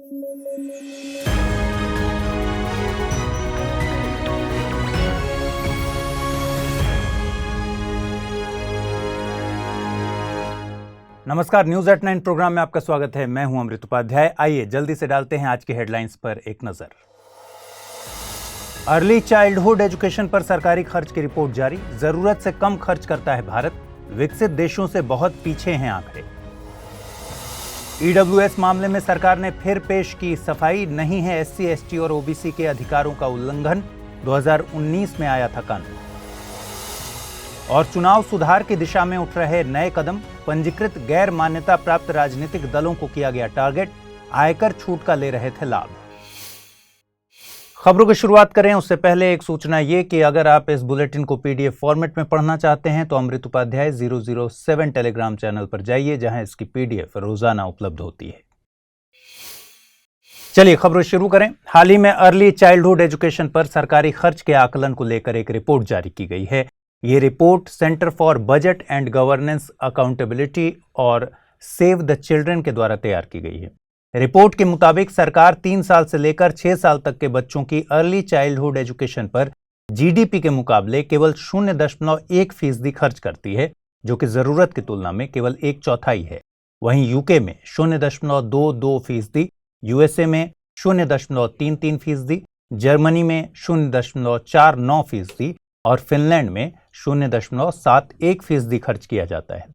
नमस्कार, news at 9 programme में आपका स्वागत है। मैं हूं अमृत उपाध्याय। आइए जल्दी से डालते हैं आज की हेडलाइंस पर एक नजर। अर्ली चाइल्डहुड एजुकेशन पर सरकारी खर्च की रिपोर्ट जारी। जरूरत से कम खर्च करता है भारत, विकसित देशों से बहुत पीछे हैं आंकड़े। ईडब्ल्यूएस मामले में सरकार ने फिर पेश की सफाई, नहीं है एससी, एसटी और ओबीसी के अधिकारों का उल्लंघन। 2019 में आया था कानून। और चुनाव सुधार की दिशा में उठ रहे नए कदम। पंजीकृत गैर मान्यता प्राप्त राजनीतिक दलों को किया गया टारगेट, आयकर छूट का ले रहे थे लाभ। खबरों की शुरुआत करें उससे पहले एक सूचना ये कि अगर आप इस बुलेटिन को पीडीएफ फॉर्मेट में पढ़ना चाहते हैं तो अमृत उपाध्याय 007 टेलीग्राम चैनल पर जाइए, जहां इसकी पीडीएफ रोजाना उपलब्ध होती है। चलिए खबरें शुरू करें। हाल ही में अर्ली चाइल्डहुड एजुकेशन पर सरकारी खर्च के आकलन को लेकर एक रिपोर्ट जारी की गई है। ये report centre for budget and governance accountability और सेव द चिल्ड्रन के द्वारा तैयार की गई है। रिपोर्ट के मुताबिक सरकार 3 साल से लेकर 6 साल तक के बच्चों की अर्ली चाइल्डहुड एजुकेशन पर जीडीपी के मुकाबले केवल 0.1% खर्च करती है, जो कि जरूरत की तुलना में केवल 1/4 है। वहीं यूके में 0.22%, यूएसए में 0.33%, जर्मनी में 0.49% और फिनलैंड में 0.71% खर्च किया जाता है।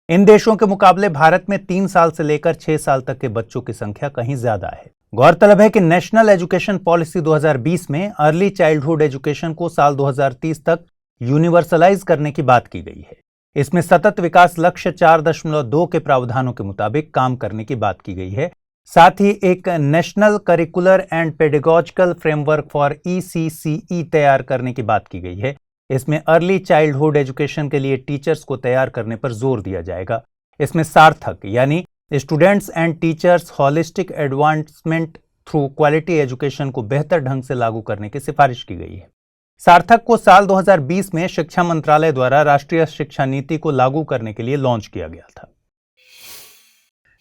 इन देशों के मुकाबले भारत में 3 साल से लेकर 6 साल तक के बच्चों की संख्या कहीं ज्यादा है। गौरतलब है कि नेशनल एजुकेशन पॉलिसी 2020 में अर्ली चाइल्डहुड एजुकेशन को साल 2030 तक यूनिवर्सलाइज करने की बात की गई है। इसमें सतत विकास लक्ष्य 4.2 के प्रावधानों के मुताबिक काम करने की बात की गई है। साथ ही एक national curricular and pedagogical framework for ECCE तैयार करने की बात की गई है। इसमें अर्ली चाइल्डहुड एजुकेशन के लिए टीचर्स को तैयार करने पर जोर दिया जाएगा। इसमें सार्थक यानी students and teachers holistic advancement through quality education को बेहतर ढंग से लागू करने की सिफारिश की गई है। सार्थक को साल 2020 में शिक्षा मंत्रालय द्वारा राष्ट्रीय शिक्षा नीति को लागू करने के लिए लॉन्च किया गया था।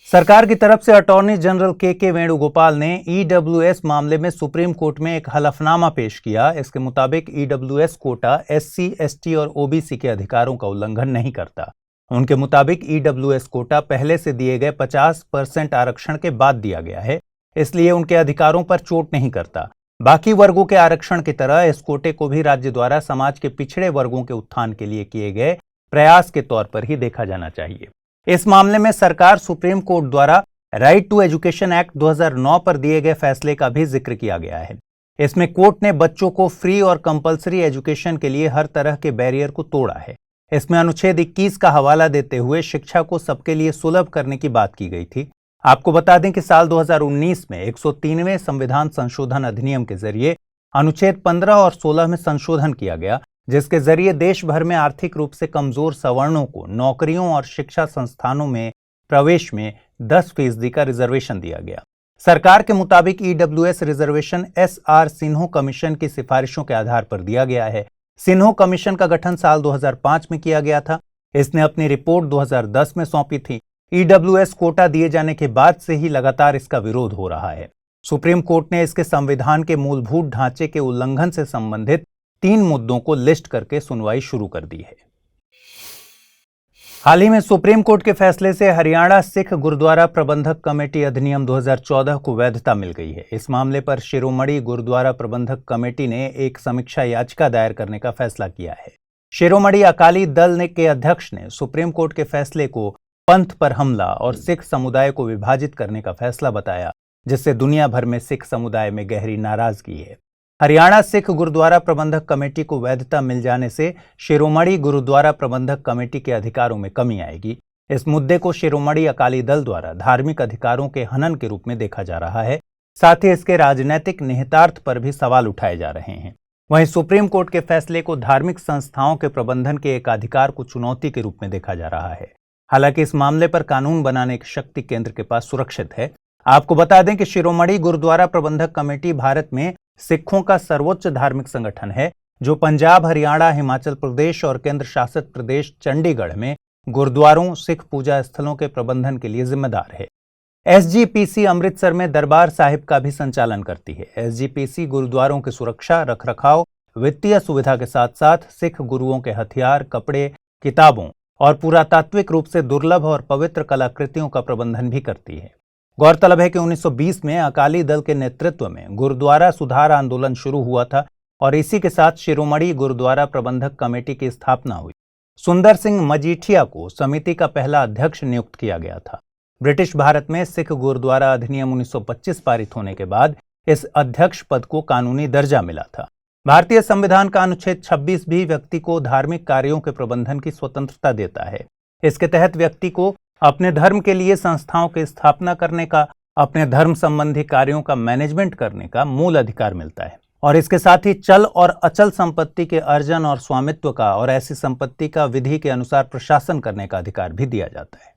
सरकार की तरफ से अटॉर्नी जनरल के वेणुगोपाल ने ईडब्ल्यूएस मामले में सुप्रीम कोर्ट में एक हलफनामा पेश किया। इसके मुताबिक ईडब्ल्यूएस कोटा एससी, एसटी और ओबीसी के अधिकारों का उल्लंघन नहीं करता। उनके मुताबिक ईडब्ल्यूएस कोटा पहले से दिए गए 50% आरक्षण के बाद दिया गया है, इसलिए उनके अधिकारों पर चोट नहीं करता। बाकी वर्गों के आरक्षण की तरह इस कोटे को भी राज्य द्वारा समाज के पिछड़े वर्गों के उत्थान के लिए किए गए प्रयास के तौर पर ही देखा जाना चाहिए। इस मामले में सरकार सुप्रीम कोर्ट द्वारा राइट टू एजुकेशन एक्ट 2009 पर दिए गए फैसले का भी जिक्र किया गया है। इसमें कोर्ट ने बच्चों को फ्री और कंपलसरी एजुकेशन के लिए हर तरह के बैरियर को तोड़ा है। इसमें अनुच्छेद 21 का हवाला देते हुए शिक्षा को सबके लिए सुलभ करने की बात की गई थी। आपको बता दें कि साल 2019 में 103वें संविधान संशोधन अधिनियम के जरिए अनुच्छेद 15 और 16 में संशोधन किया गया, जिसके जरिए देश भर में आर्थिक रूप से कमजोर सवर्णों को नौकरियों और शिक्षा संस्थानों में प्रवेश में 10% का रिजर्वेशन दिया गया। सरकार के मुताबिक ईडब्ल्यूएस रिजर्वेशन SR सिन्हो कमीशन की सिफारिशों के आधार पर दिया गया है। सिन्हो कमीशन का गठन साल 2005 में किया गया था। इसने अपनी रिपोर्ट 2010 में सौंपी थी। ईडब्ल्यूएस कोटा दिए जाने के बाद से ही लगातार इसका विरोध हो रहा है। सुप्रीम कोर्ट ने इसके संविधान के मूलभूत ढांचे के उल्लंघन से संबंधित 3 मुद्दों को लिस्ट करके सुनवाई शुरू कर दी है। हाल ही में सुप्रीम कोर्ट के फैसले से हरियाणा सिख गुरुद्वारा प्रबंधक कमेटी अधिनियम 2014 को वैधता मिल गई है। इस मामले पर शिरोमणि गुरुद्वारा प्रबंधक कमेटी ने एक समीक्षा याचिका दायर करने का फैसला किया है। शिरोमणि अकाली दल के अध्यक्ष ने सुप्रीम कोर्ट के फैसले को पंथ पर हमला और सिख समुदाय को विभाजित करने का फैसला बताया, जिससे दुनिया भर में सिख समुदाय में गहरी नाराजगी है। हरियाणा सिख गुरुद्वारा प्रबंधक कमेटी को वैधता मिल जाने से शिरोमणि गुरुद्वारा प्रबंधक कमेटी के अधिकारों में कमी आएगी। इस मुद्दे को शिरोमणि अकाली दल द्वारा धार्मिक अधिकारों के हनन के रूप में देखा जा रहा है। साथ ही इसके राजनीतिक निहितार्थ पर भी सवाल उठाए जा रहे हैं। वहीं सुप्रीम कोर्ट के फैसले को धार्मिक संस्थाओं के प्रबंधन के एक अधिकार को चुनौती के रूप में देखा जा रहा है। हालांकि इस मामले पर कानून बनाने की शक्ति केंद्र के पास सुरक्षित है। आपको बता दें कि शिरोमणि गुरुद्वारा प्रबंधक कमेटी भारत में सिखों का सर्वोच्च धार्मिक संगठन है, जो पंजाब, हरियाणा, हिमाचल प्रदेश और केंद्र शासित प्रदेश चंडीगढ़ में गुरुद्वारों, सिख पूजा स्थलों के प्रबंधन के लिए जिम्मेदार है। एसजीपीसी अमृतसर में दरबार साहिब का भी संचालन करती है। एसजीपीसी गुरुद्वारों की सुरक्षा, रखरखाव, वित्तीय सुविधा के साथ साथ सिख गुरुओं के हथियार, कपड़े, किताबों और पुरातात्विक रूप से दुर्लभ और पवित्र कलाकृतियों का प्रबंधन भी करती है। गौरतलब है कि 1920 में अकाली दल के नेतृत्व में गुरुद्वारा सुधार आंदोलन शुरू हुआ था और इसी के साथ शिरोमणि गुरुद्वारा प्रबंधक कमेटी की स्थापना हुई। सुंदर सिंह मजीठिया को समिति का पहला अध्यक्ष नियुक्त किया गया था। ब्रिटिश भारत में सिख गुरुद्वारा अधिनियम 1925 पारित होने के बाद इस अध्यक्ष पद को कानूनी दर्जा मिला था। भारतीय संविधान का अनुच्छेद 26 भी व्यक्ति को धार्मिक कार्यों के प्रबंधन की स्वतंत्रता देता है। इसके तहत व्यक्ति को अपने धर्म के लिए संस्थाओं की स्थापना करने का, अपने धर्म संबंधी कार्यों का मैनेजमेंट करने का मूल अधिकार मिलता है और इसके साथ ही चल और अचल संपत्ति के अर्जन और स्वामित्व का और ऐसी संपत्ति का विधि के अनुसार प्रशासन करने का अधिकार भी दिया जाता है।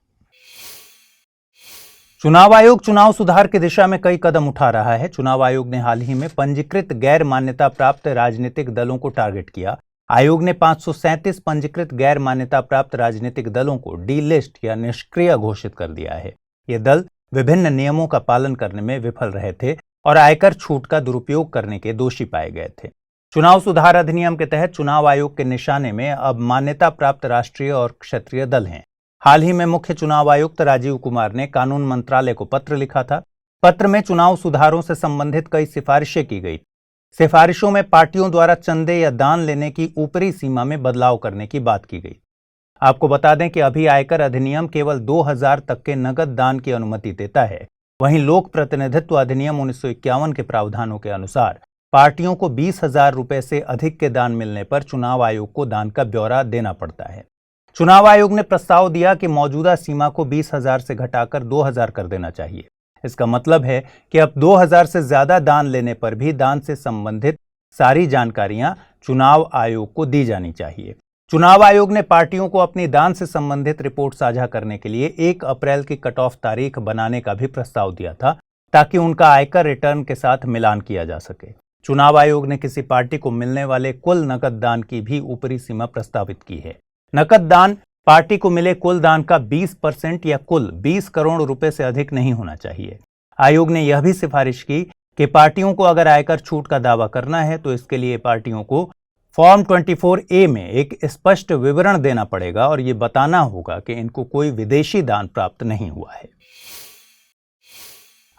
चुनाव आयोग चुनाव सुधार की दिशा में कई कदम उठा रहा है। चुनाव आयोग ने हाल ही में पंजीकृत गैर मान्यता प्राप्त राजनीतिक दलों को टारगेट किया। आयोग ने 537 पंजीकृत गैर मान्यता प्राप्त राजनीतिक दलों को डी लिस्ट या निष्क्रिय घोषित कर दिया है। ये दल विभिन्न नियमों का पालन करने में विफल रहे थे और आयकर छूट का दुरुपयोग करने के दोषी पाए गए थे। चुनाव सुधार अधिनियम के तहत चुनाव आयोग के निशाने में अब मान्यता प्राप्त राष्ट्रीय और क्षेत्रीय दल हैं। हाल ही में मुख्य चुनाव आयुक्त राजीव कुमार ने कानून मंत्रालय को पत्र लिखा था। पत्र में चुनाव सुधारों से संबंधित कई सिफारिशें की गई। सिफारिशों में पार्टियों द्वारा चंदे या दान लेने की ऊपरी सीमा में बदलाव करने की बात की गई। आपको बता दें कि अभी आयकर अधिनियम केवल 2000 तक के नगद दान की अनुमति देता है। वहीं लोक प्रतिनिधित्व अधिनियम 1951 के प्रावधानों के अनुसार पार्टियों को 20,000 रुपए से अधिक के दान मिलने पर चुनाव आयोग को दान का ब्यौरा देना पड़ता है। चुनाव आयोग ने प्रस्ताव दिया कि मौजूदा सीमा को 20,000 से घटाकर 2,000 कर देना चाहिए। इसका मतलब है कि अब 2,000 से ज्यादा दान लेने पर भी दान से संबंधित सारी जानकारियां चुनाव आयोग को दी जानी चाहिए। चुनाव आयोग ने पार्टियों को अपनी दान से संबंधित रिपोर्ट साझा करने के लिए 1 अप्रैल की कट ऑफ तारीख बनाने का भी प्रस्ताव दिया था ताकि उनका आयकर रिटर्न के साथ मिलान किया जा सके। चुनाव आयोग ने किसी पार्टी को मिलने वाले कुल नकद दान की भी ऊपरी सीमा प्रस्तावित की है। नकद दान पार्टी को मिले कुल दान का 20% या कुल 20 करोड़ रुपए से अधिक नहीं होना चाहिए। आयोग ने यह भी सिफारिश की कि पार्टियों को अगर आयकर छूट का दावा करना है तो इसके लिए पार्टियों को फॉर्म 24A में एक स्पष्ट विवरण देना पड़ेगा और ये बताना होगा कि इनको कोई विदेशी दान प्राप्त नहीं हुआ है।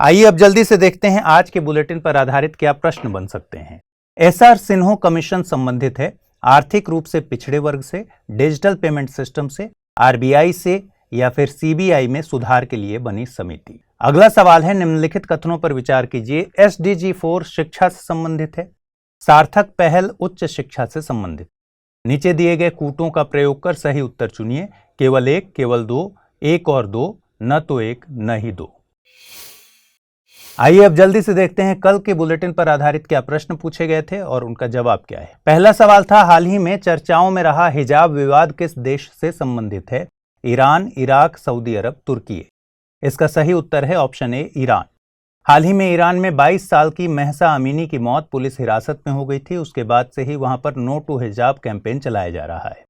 आइए अब जल्दी से देखते हैं आज के बुलेटिन पर आधारित क्या प्रश्न बन सकते हैं। एसआर सिन्हो कमीशन संबंधित है आर्थिक रूप से पिछड़े वर्ग से, डिजिटल पेमेंट सिस्टम से, आरबीआई से या फिर सीबीआई में सुधार के लिए बनी समिति। अगला सवाल है निम्नलिखित कथनों पर विचार कीजिए। SDG 4 शिक्षा से संबंधित है, सार्थक पहल उच्च शिक्षा से संबंधित। नीचे दिए गए कूटों का प्रयोग कर सही उत्तर चुनिए। केवल 1, केवल 2, 1 और 2, न तो 1 न ही 2। आइए अब जल्दी से देखते हैं कल के बुलेटिन पर आधारित क्या प्रश्न पूछे गए थे और उनका जवाब क्या है। पहला सवाल था हाल ही में चर्चाओं में रहा हिजाब विवाद किस देश से संबंधित है? ईरान, इराक, सऊदी अरब, तुर्की। इसका सही उत्तर है ऑप्शन ए ईरान। हाल ही में ईरान में 22 साल की महसा अमीनी की मौत पुलिस हिरासत में हो गई थी। उसके बाद से ही वहां पर नो टू हिजाब कैंपेन चलाया जा रहा है।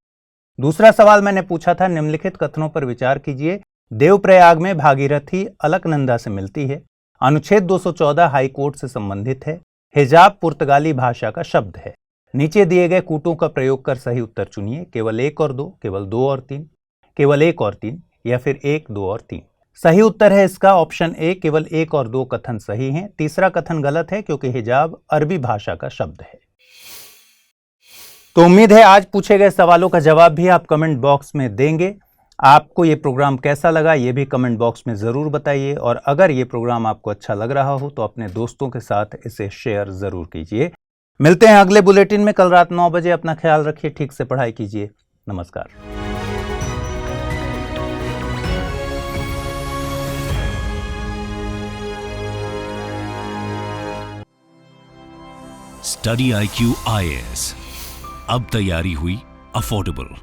दूसरा सवाल मैंने पूछा था निम्नलिखित कथनों पर विचार कीजिए। देवप्रयाग में भागीरथी अलकनंदा से मिलती है। अनुच्छेद 214 हाई कोर्ट से संबंधित है। हिजाब पुर्तगाली भाषा का शब्द है। नीचे दिए गए कूटों का प्रयोग कर सही उत्तर चुनिए। केवल 1 और 2, केवल 2 और 3, केवल 1 और 3 या फिर 1, 2 और 3। सही उत्तर है इसका ऑप्शन ए, केवल 1 और 2 कथन सही हैं। तीसरा कथन गलत है क्योंकि हिजाब अरबी भाषा का शब्द है। तो उम्मीद है आज पूछे गए सवालों का जवाब भी आप कमेंट बॉक्स में देंगे। आपको ये प्रोग्राम कैसा लगा ये भी कमेंट बॉक्स में ज़रूर बताइए और अगर ये प्रोग्राम आपको अच्छा लग रहा हो तो अपने दोस्तों के साथ इसे शेयर ज़रूर कीजिए। मिलते हैं अगले बुलेटिन में कल रात 9 बजे। अपना ख्याल रखिए, ठीक से पढ़ाई कीजिए। नमस्कार। स्टडी IQ IAS अब तैयारी हुई अफोर्डेबल।